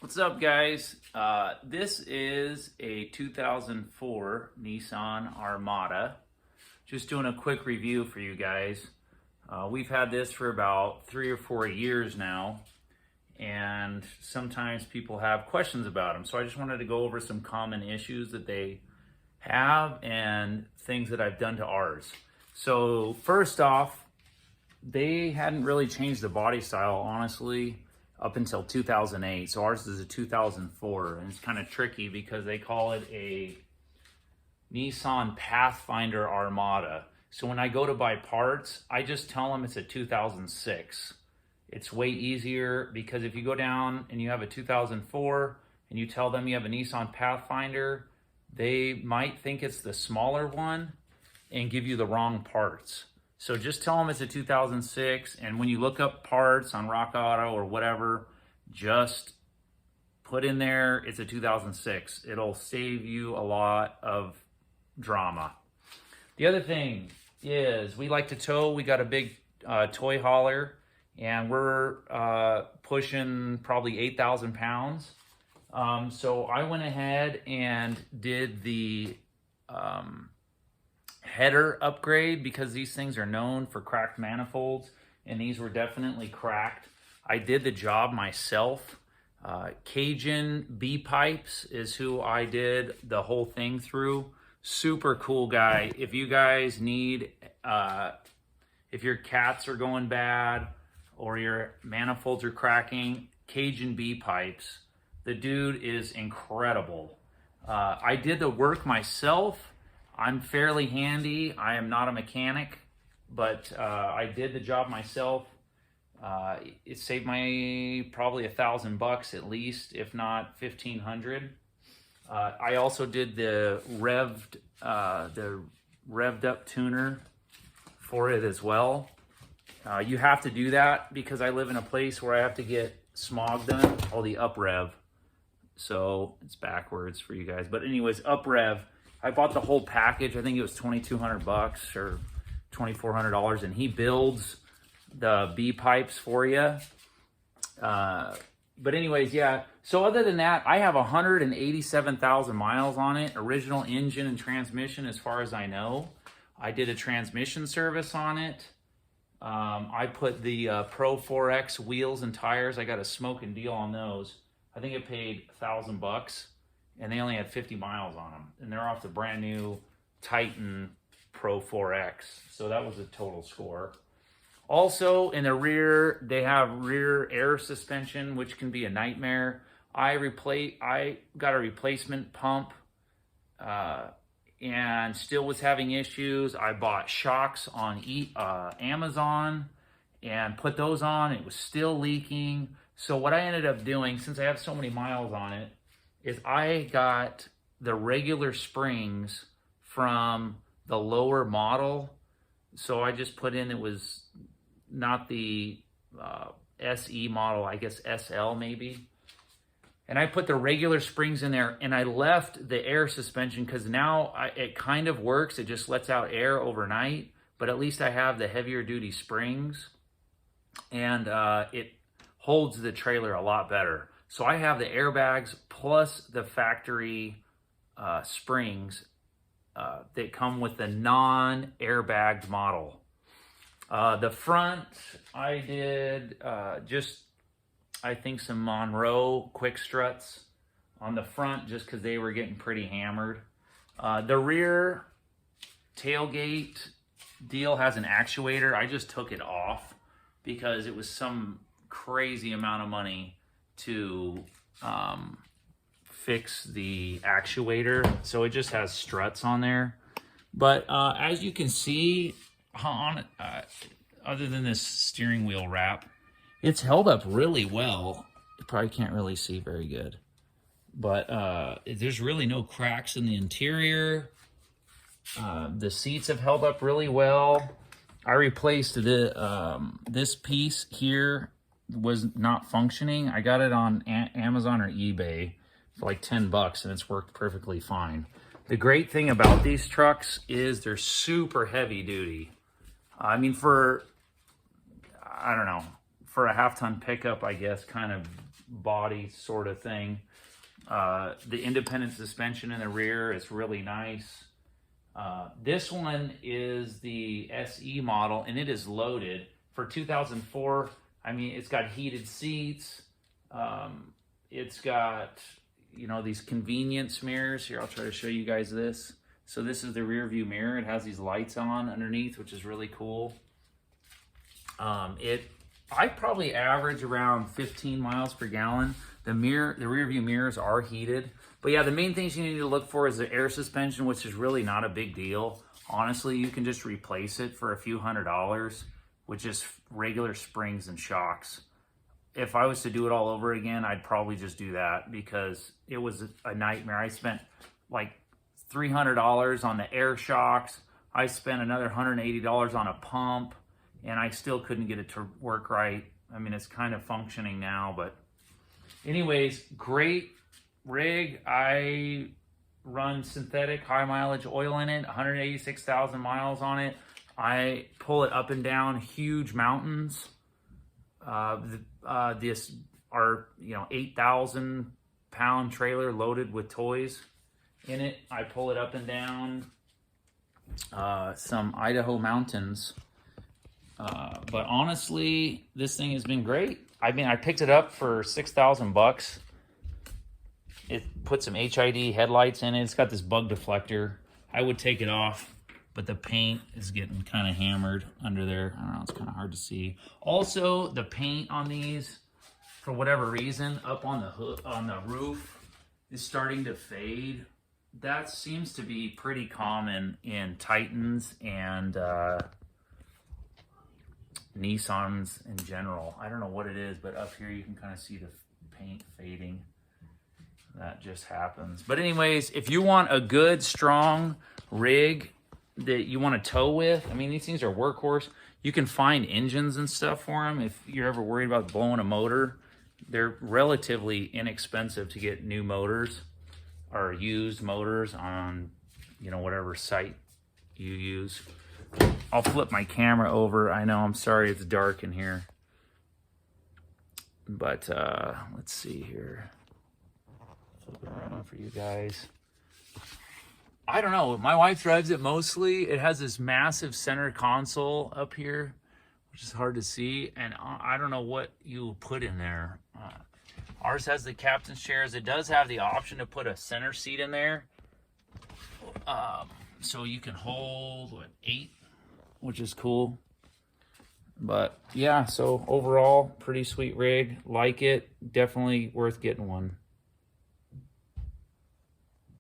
What's up, guys? This is a 2004 Nissan Armada. Just doing a quick review for you guys. We've had this for about 3 or 4 years now, and sometimes people have questions about them. So I just wanted to go over some common issues that they have and things that I've done to ours. So first off, they hadn't really changed the body style, honestly, up until 2008. So ours is a 2004, and it's kind of tricky because they call it a Nissan Pathfinder Armada. So when I go to buy parts, I just tell them it's a 2006. It's way easier because if you go down and you have a 2004 and you tell them you have a Nissan Pathfinder, they might think it's the smaller one and give you the wrong parts. So just tell them it's a 2006, and when you look up parts on Rock Auto or whatever, just put in there it's a 2006. It'll save you a lot of drama. The other thing is we like to tow. We got a big toy hauler, and we're pushing probably 8,000 pounds. So I went ahead and did the header upgrade because these things are known for cracked manifolds, and these were definitely cracked. I did the job myself. Cajun B pipes is who I did the whole thing through. Super cool guy. If you guys need, if your cats are going bad or your manifolds are cracking, Cajun B pipes. The dude is incredible. I did the work myself. I'm fairly handy. I am not a mechanic, but I did the job myself. It saved me probably $1,000 at least, if not 1,500. I also did the revved up tuner for it as well. You have to do that because I live in a place where I have to get smog done. Oh, the up rev. So it's backwards for you guys. But anyways, up rev. I bought the whole package. I think it was $2,200 or $2,400, and he builds the B pipes for you. But anyways, yeah. So other than that, I have 187,000 miles on it. Original engine and transmission, as far as I know. I did a transmission service on it. I put the Pro 4X wheels and tires. I got a smoking deal on those. I think it paid $1,000. And they only had 50 miles on them. And they're off the brand new Titan Pro 4X. So that was a total score. Also, in the rear, they have rear air suspension, which can be a nightmare. I got a replacement pump and still was having issues. I bought shocks on Amazon and put those on. It was still leaking. So what I ended up doing, since I have so many miles on it, is I got the regular springs from the lower model. So I just put in, it was not the SE model, I guess SL maybe. And I put the regular springs in there, and I left the air suspension because now it kind of works. It just lets out air overnight, but at least I have the heavier duty springs, and it holds the trailer a lot better. So I have the airbags plus the factory springs that come with the non-airbagged model. The front, I did I think some Monroe quick struts on the front just because they were getting pretty hammered. The rear tailgate deal has an actuator. I just took it off because it was some crazy amount of money to fix the actuator. So it just has struts on there. But as you can see, on other than this steering wheel wrap, it's held up really well. You probably can't really see very good. But there's really no cracks in the interior. The seats have held up really well. I replaced this piece here. Was not functioning. I got it on Amazon or eBay for like $10, and it's worked perfectly fine. The great thing about these trucks is they're super heavy duty. I mean, for, I don't know, for a half-ton pickup, I guess, kind of body sort of thing. The independent suspension in the rear is really nice. This one is the SE model, and it is loaded. For 2004, I mean, it's got heated seats. It's got, you know, these convenience mirrors. Here, I'll try to show you guys this. So this is the rear view mirror. It has these lights on underneath, which is really cool. I probably average around 15 miles per gallon. The rear view mirrors are heated. But yeah, the main things you need to look for is the air suspension, which is really not a big deal. Honestly, you can just replace it for a few $100s with just regular springs and shocks. If I was to do it all over again, I'd probably just do that because it was a nightmare. I spent like $300 on the air shocks. I spent another $180 on a pump, and I still couldn't get it to work right. I mean, it's kind of functioning now, but anyways, great rig. I run synthetic high mileage oil in it, 186,000 miles on it. I pull it up and down huge mountains. This are, you know, 8,000 pound trailer loaded with toys in it. I pull it up and down some Idaho mountains. But honestly, this thing has been great. I mean, I picked it up for $6,000. It put some HID headlights in it. It's got this bug deflector. I would take it off, but the paint is getting kind of hammered under there. I don't know, it's kind of hard to see. Also, the paint on these, for whatever reason, up on the hood, on the roof, is starting to fade. That seems to be pretty common in Titans and Nissans in general. I don't know what it is, but up here you can kind of see the paint fading. That just happens. But anyways, if you want a good, strong rig that you want to tow with, I mean, these things are workhorse. You can find engines and stuff for them if you're ever worried about blowing a motor. They're relatively inexpensive to get new motors or used motors on, you know, whatever site you use. I'll flip my camera over. I know, I'm sorry it's dark in here. But let's see here. Flip it around for you guys. I don't know. My wife drives it mostly. It has this massive center console up here, which is hard to see. And I don't know what you put in there. Ours has the captain's chairs. It does have the option to put a center seat in there. So you can hold, what, 8, which is cool. But yeah, so overall, pretty sweet rig. Like it. Definitely worth getting one.